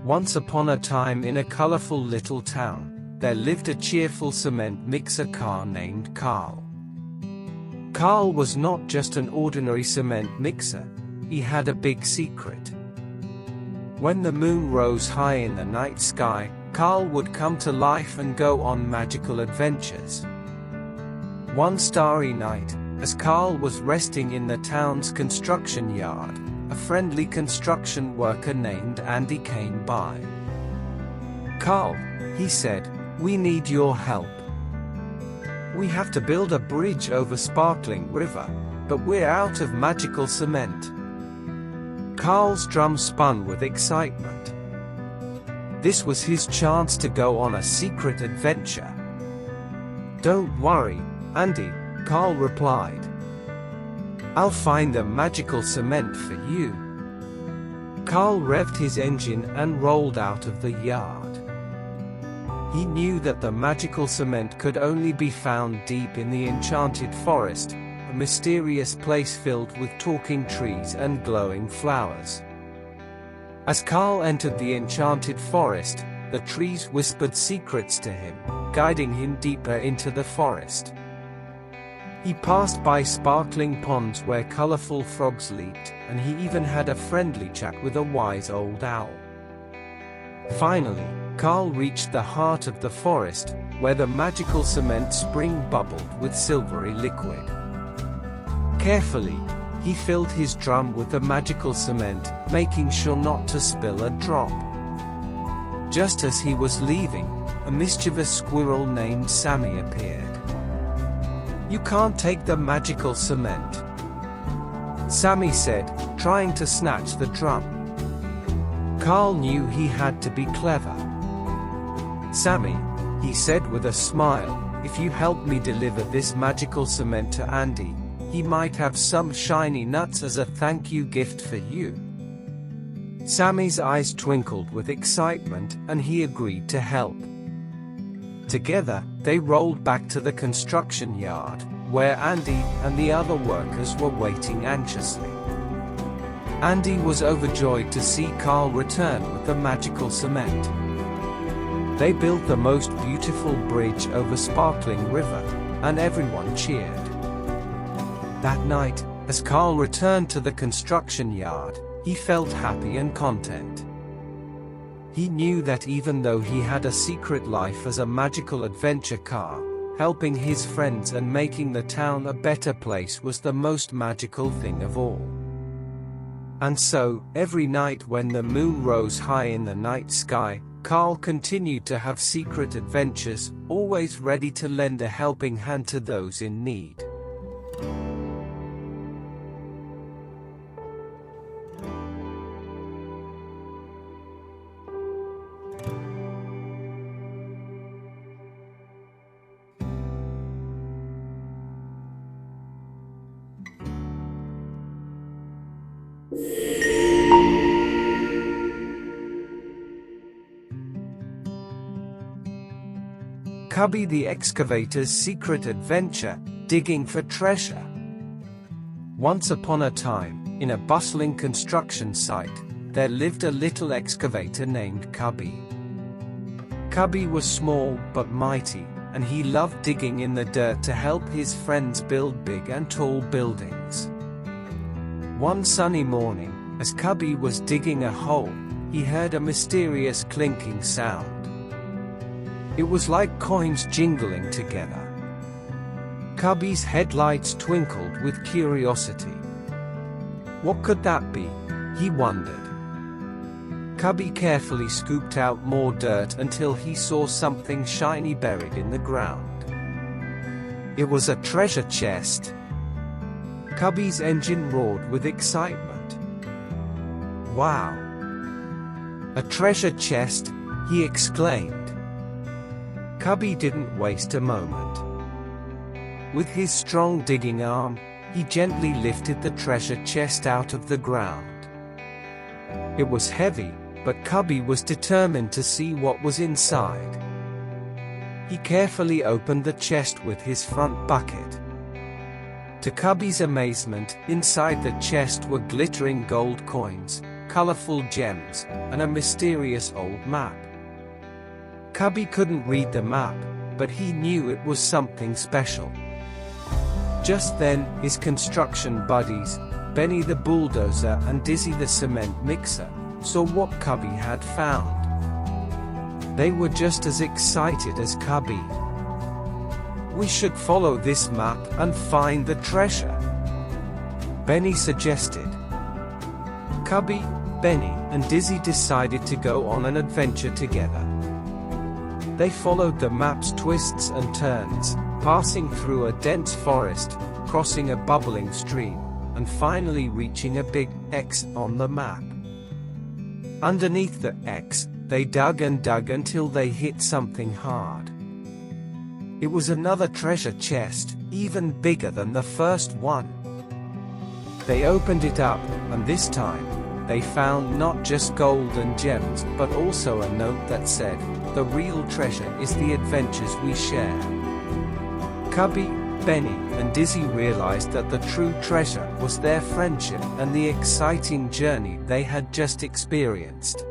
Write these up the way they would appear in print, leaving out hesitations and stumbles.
Once upon a time in a colorful little town, there lived a cheerful cement mixer car named Carl. Carl was not just an ordinary cement mixer, he had a big secret. When the moon rose high in the night sky, Carl would come to life and go on magical adventures. One starry night, as Carl was resting in the town's construction yard, a friendly construction worker named Andy came by. "Carl," he said, "we need your help. We have to build a bridge over Sparkling River, but we're out of magical cement." Carl's drum spun with excitement. This was his chance to go on a secret adventure. "Don't worry, Andy," Carl replied. "I'll find the magical cement for you." Carl revved his engine and rolled out of the yard. He knew that the magical cement could only be found deep in the enchanted forest, a mysterious place filled with talking trees and glowing flowers. As Carl entered the enchanted forest, the trees whispered secrets to him, guiding him deeper into the forest. He passed by sparkling ponds where colorful frogs leaped, and he even had a friendly chat with a wise old owl. Finally, Carl reached the heart of the forest, where the magical cement spring bubbled with silvery liquid. Carefully, he filled his drum with the magical cement, making sure not to spill a drop. Just as he was leaving, a mischievous squirrel named Sammy appeared. "You can't take the magical cement," Sammy said, trying to snatch the drum. Carl knew he had to be clever. "Sammy," he said with a smile, "if you help me deliver this magical cement to Andy, he might have some shiny nuts as a thank you gift for you." Sammy's eyes twinkled with excitement, and he agreed to help. Together, they rolled back to the construction yard, where Andy and the other workers were waiting anxiously. Andy was overjoyed to see Carl return with the magical cement. They built the most beautiful bridge over Sparkling River, and everyone cheered. That night, as Carl returned to the construction yard, he felt happy and content. He knew that even though he had a secret life as a magical adventure car, helping his friends and making the town a better place was the most magical thing of all. And so, every night when the moon rose high in the night sky, Carl continued to have secret adventures, always ready to lend a helping hand to those in need. Cubby the excavator's secret adventure, digging for treasure. Once upon a time, in a bustling construction site, there lived a little excavator named Cubby. Cubby was small but mighty, and he loved digging in the dirt to help his friends build big and tall buildings. One sunny morning, as Cubby was digging a hole, he heard a mysterious clinking sound. It was like coins jingling together. Cubby's headlights twinkled with curiosity. What could that be? He wondered. Cubby carefully scooped out more dirt until he saw something shiny buried in the ground. It was a treasure chest. Cubby's engine roared with excitement. "Wow! A treasure chest!" he exclaimed. Cubby didn't waste a moment. With his strong digging arm, he gently lifted the treasure chest out of the ground. It was heavy, but Cubby was determined to see what was inside. He carefully opened the chest with his front bucket. To Cubby's amazement, inside the chest were glittering gold coins, colorful gems, and a mysterious old map. Cubby couldn't read the map, but he knew it was something special. Just then, his construction buddies, Benny the bulldozer and Dizzy the cement mixer, saw what Cubby had found. They were just as excited as Cubby. "We should follow this map and find the treasure," Benny suggested. Cubby, Benny, and Dizzy decided to go on an adventure together. They followed the map's twists and turns, passing through a dense forest, crossing a bubbling stream, and finally reaching a big X on the map. Underneath the X, they dug and dug until they hit something hard. It was another treasure chest, even bigger than the first one. They opened it up, and this time, they found not just gold and gems, but also a note that said, "The real treasure is the adventures we share." Cubby, Benny, and Dizzy realized that the true treasure was their friendship and the exciting journey they had just experienced.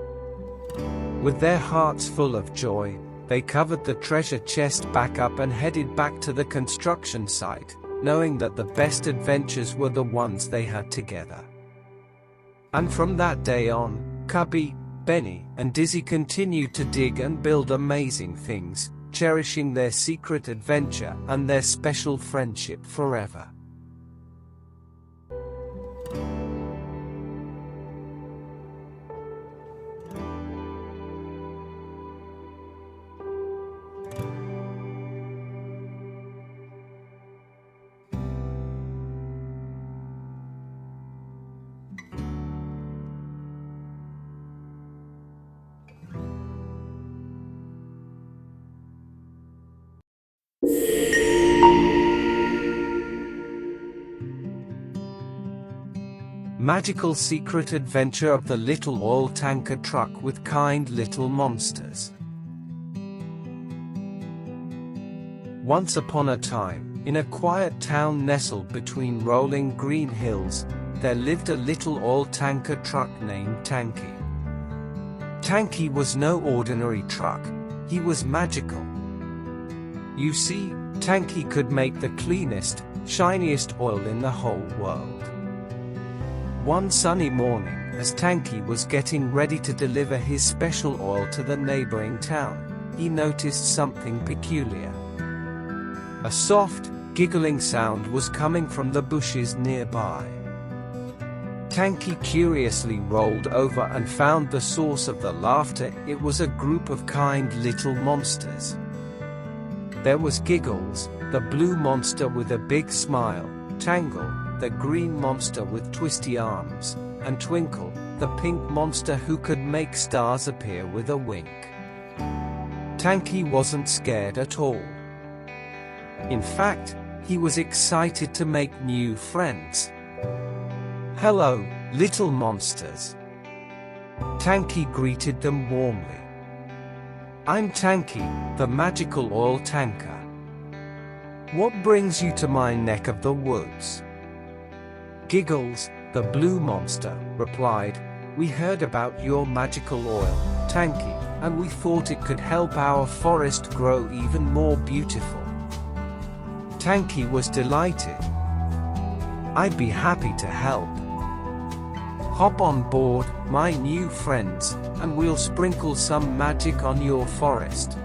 With their hearts full of joy, they covered the treasure chest back up and headed back to the construction site, knowing that the best adventures were the ones they had together. And from that day on, Cubby, Benny, and Dizzy continued to dig and build amazing things, cherishing their secret adventure and their special friendship forever. Magical secret adventure of the little oil tanker truck with kind little monsters. Once upon a time, in a quiet town nestled between rolling green hills, there lived a little oil tanker truck named Tanki. Tanki was no ordinary truck, he was magical. You see, Tanki could make the cleanest, shiniest oil in the whole world. One sunny morning, as Tanki was getting ready to deliver his special oil to the neighboring town, he noticed something peculiar. A soft, giggling sound was coming from the bushes nearby. Tanki curiously rolled over and found the source of the laughter. It was a group of kind little monsters. There was Giggles, the blue monster with a big smile, Tangle, the green monster with twisty arms, and Twinkle, the pink monster who could make stars appear with a wink. Tanki wasn't scared at all. In fact, he was excited to make new friends. "Hello, little monsters," Tanki greeted them warmly. "I'm Tanki, the magical oil tanker. What brings you to my neck of the woods?" Giggles, the blue monster, replied, "We heard about your magical oil, Tanki, and we thought it could help our forest grow even more beautiful." Tanki was delighted. "I'd be happy to help. Hop on board, my new friends, and we'll sprinkle some magic on your forest."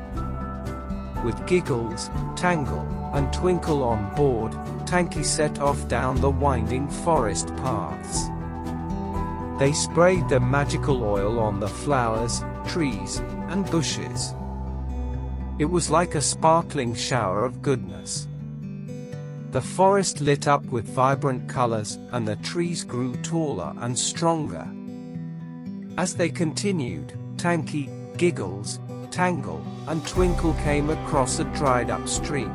With Giggles, Tangle, and Twinkle on board, Tanki set off down the winding forest paths. They sprayed the magical oil on the flowers, trees, and bushes. It was like a sparkling shower of goodness. The forest lit up with vibrant colors, and the trees grew taller and stronger. As they continued, Tanki, Giggles, Tangle, and Twinkle came across a dried-up stream.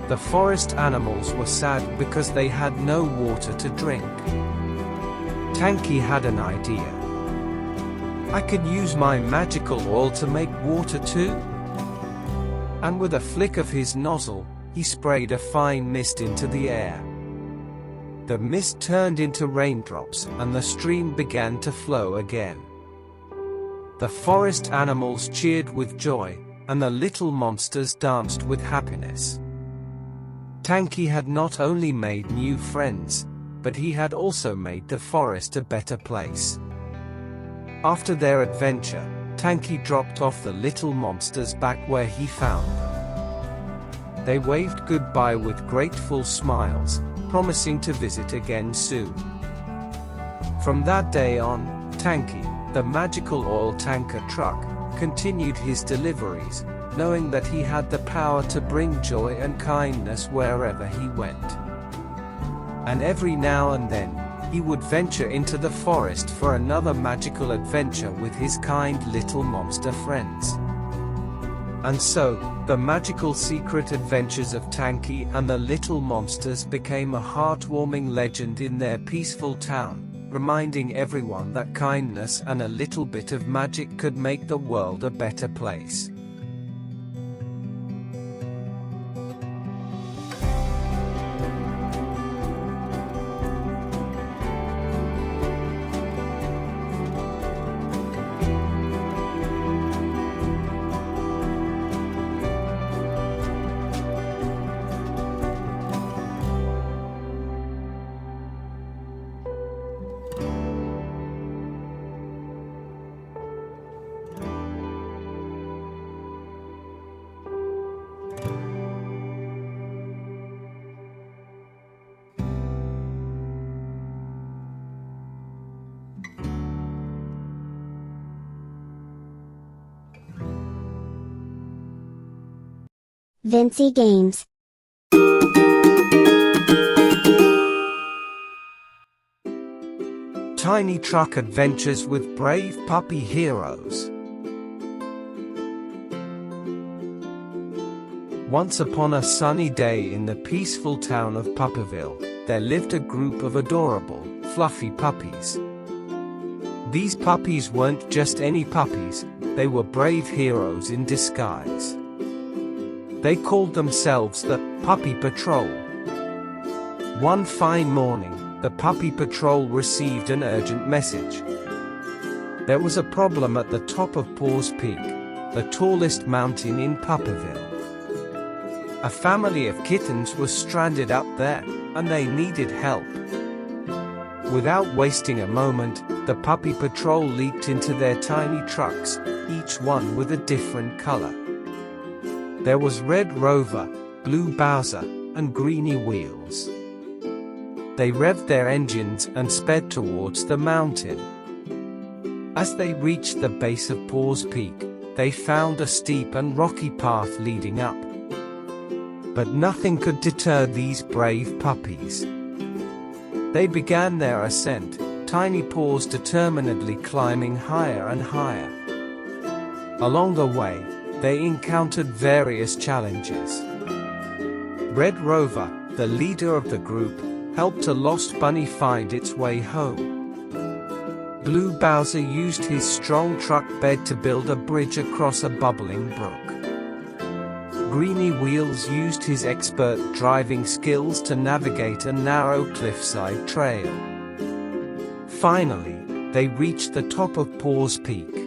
The forest animals were sad because they had no water to drink. Tanki had an idea. "I could use my magical oil to make water too?" And with a flick of his nozzle, he sprayed a fine mist into the air. The mist turned into raindrops, and the stream began to flow again. The forest animals cheered with joy, and the little monsters danced with happiness. Tanki had not only made new friends, but he had also made the forest a better place. After their adventure, Tanki dropped off the little monsters back where he found them. They waved goodbye with grateful smiles, promising to visit again soon. From that day on, Tanki, the magical oil tanker truck, continued his deliveries, knowing that he had the power to bring joy and kindness wherever he went. And every now and then, he would venture into the forest for another magical adventure with his kind little monster friends. And so, the magical secret adventures of Tanki and the little monsters became a heartwarming legend in their peaceful town, reminding everyone that kindness and a little bit of magic could make the world a better place. Vencigames. Tiny truck adventures with brave puppy heroes. Once upon a sunny day in the peaceful town of Puppyville, there lived a group of adorable, fluffy puppies. These puppies weren't just any puppies, they were brave heroes in disguise. They called themselves the Puppy Patrol. One fine morning, the Puppy Patrol received an urgent message. There was a problem at the top of Paws Peak, the tallest mountain in Puppyville. A family of kittens was stranded up there, and they needed help. Without wasting a moment, the Puppy Patrol leaped into their tiny trucks, each one with a different color. There was Red Rover, Blue Bowser, and Greeny Wheels. They revved their engines and sped towards the mountain. As they reached the base of Paws Peak, they found a steep and rocky path leading up. But nothing could deter these brave puppies. They began their ascent, tiny paws determinedly climbing higher and higher. Along the way, they encountered various challenges. Red Rover, the leader of the group, helped a lost bunny find its way home. Blue Bowser used his strong truck bed to build a bridge across a bubbling brook. Greeny Wheels used his expert driving skills to navigate a narrow cliffside trail. Finally, they reached the top of Paws Peak.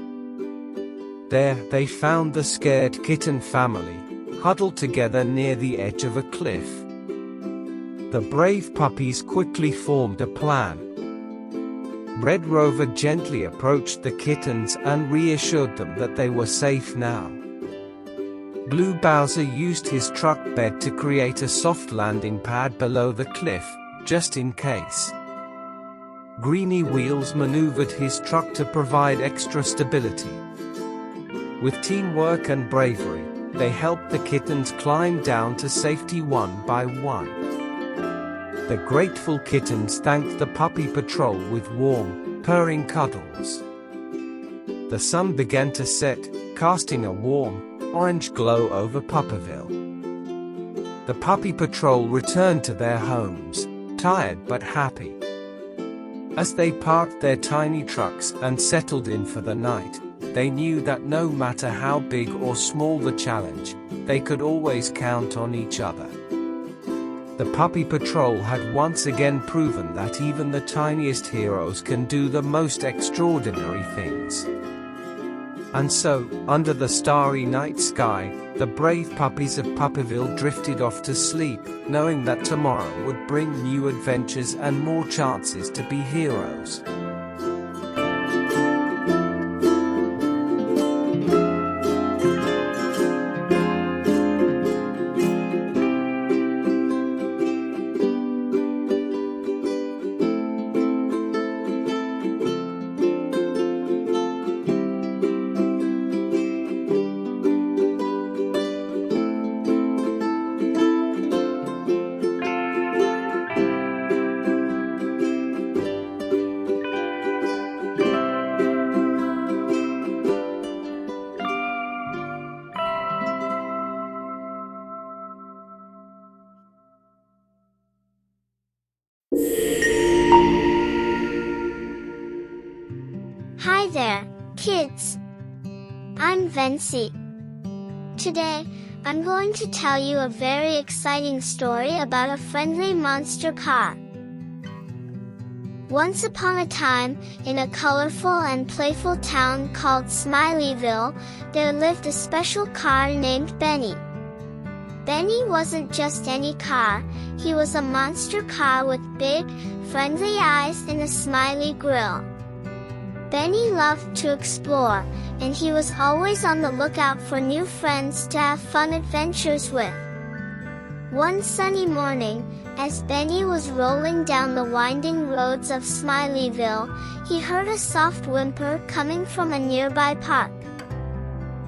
There, they found the scared kitten family, huddled together near the edge of a cliff. The brave puppies quickly formed a plan. Red Rover gently approached the kittens and reassured them that they were safe now. Blue Bowser used his truck bed to create a soft landing pad below the cliff, just in case. Greeny Wheels maneuvered his truck to provide extra stability. With teamwork and bravery, they helped the kittens climb down to safety one by one. The grateful kittens thanked the Puppy Patrol with warm, purring cuddles. The sun began to set, casting a warm, orange glow over Puppyville. The Puppy Patrol returned to their homes, tired but happy. As they parked their tiny trucks and settled in for the night, they knew that no matter how big or small the challenge, they could always count on each other. The Puppy Patrol had once again proven that even the tiniest heroes can do the most extraordinary things. And so, under the starry night sky, the brave puppies of Puppyville drifted off to sleep, knowing that tomorrow would bring new adventures and more chances to be heroes. Hi there, kids. I'm Venci. Today, I'm going to tell you a very exciting story about a friendly monster car. Once upon a time, in a colorful and playful town called Smileyville, there lived a special car named Benny. Benny wasn't just any car, he was a monster car with big, friendly eyes and a smiley grille. Benny loved to explore, and he was always on the lookout for new friends to have fun adventures with. One sunny morning, as Benny was rolling down the winding roads of Smileyville, he heard a soft whimper coming from a nearby park.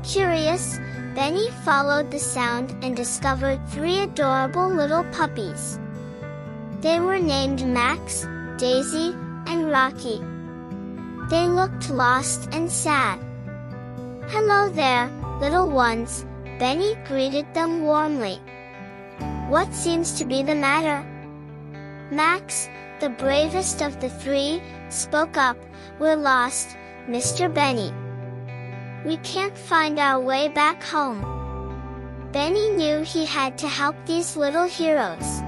Curious, Benny followed the sound and discovered 3 adorable little puppies. They were named Max, Daisy, and Rocky. They looked lost and sad. "Hello there, little ones," Benny greeted them warmly. "What seems to be the matter?" Max, the bravest of the 3, spoke up. "We're lost, Mr. Benny. We can't find our way back home." Benny knew he had to help these little heroes.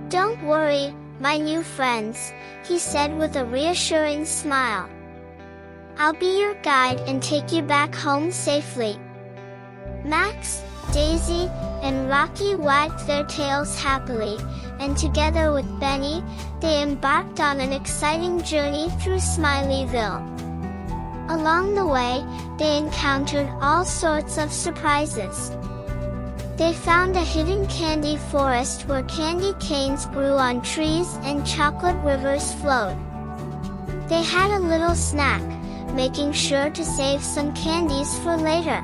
"Don't worry, my new friends," he said with a reassuring smile. "I'll be your guide and take you back home safely." Max, Daisy, and Rocky wagged their tails happily, and together with Benny, they embarked on an exciting journey through Smileyville. Along the way, they encountered all sorts of surprises. They found a hidden candy forest where candy canes grew on trees and chocolate rivers flowed. They had a little snack, making sure to save some candies for later.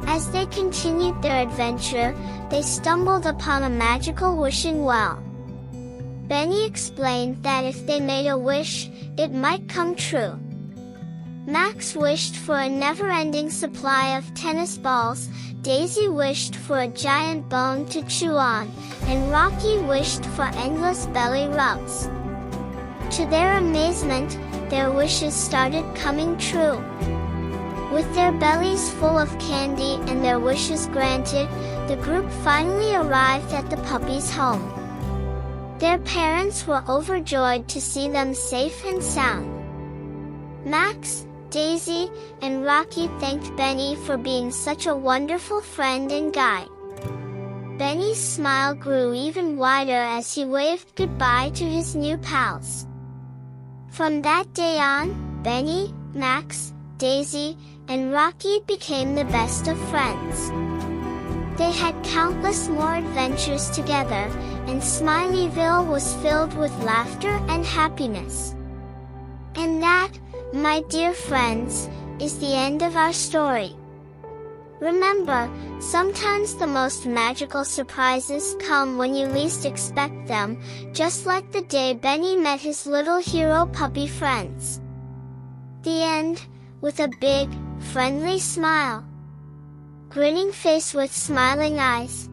As they continued their adventure, they stumbled upon a magical wishing well. Benny explained that if they made a wish, it might come true. Max wished for a never-ending supply of tennis balls, Daisy wished for a giant bone to chew on, and Rocky wished for endless belly rubs. To their amazement, their wishes started coming true. With their bellies full of candy and their wishes granted, the group finally arrived at the puppies' home. Their parents were overjoyed to see them safe and sound. Max, Daisy, and Rocky thanked Benny for being such a wonderful friend and guide. Benny's smile grew even wider as he waved goodbye to his new pals. From that day on, Benny, Max, Daisy, and Rocky became the best of friends. They had countless more adventures together, and Smileyville was filled with laughter and happiness. And that, my dear friends, is the end of our story. Remember, sometimes the most magical surprises come when you least expect them, just like the day Benny met his little hero puppy friends. The end, with a big, friendly smile. Grinning face with smiling eyes.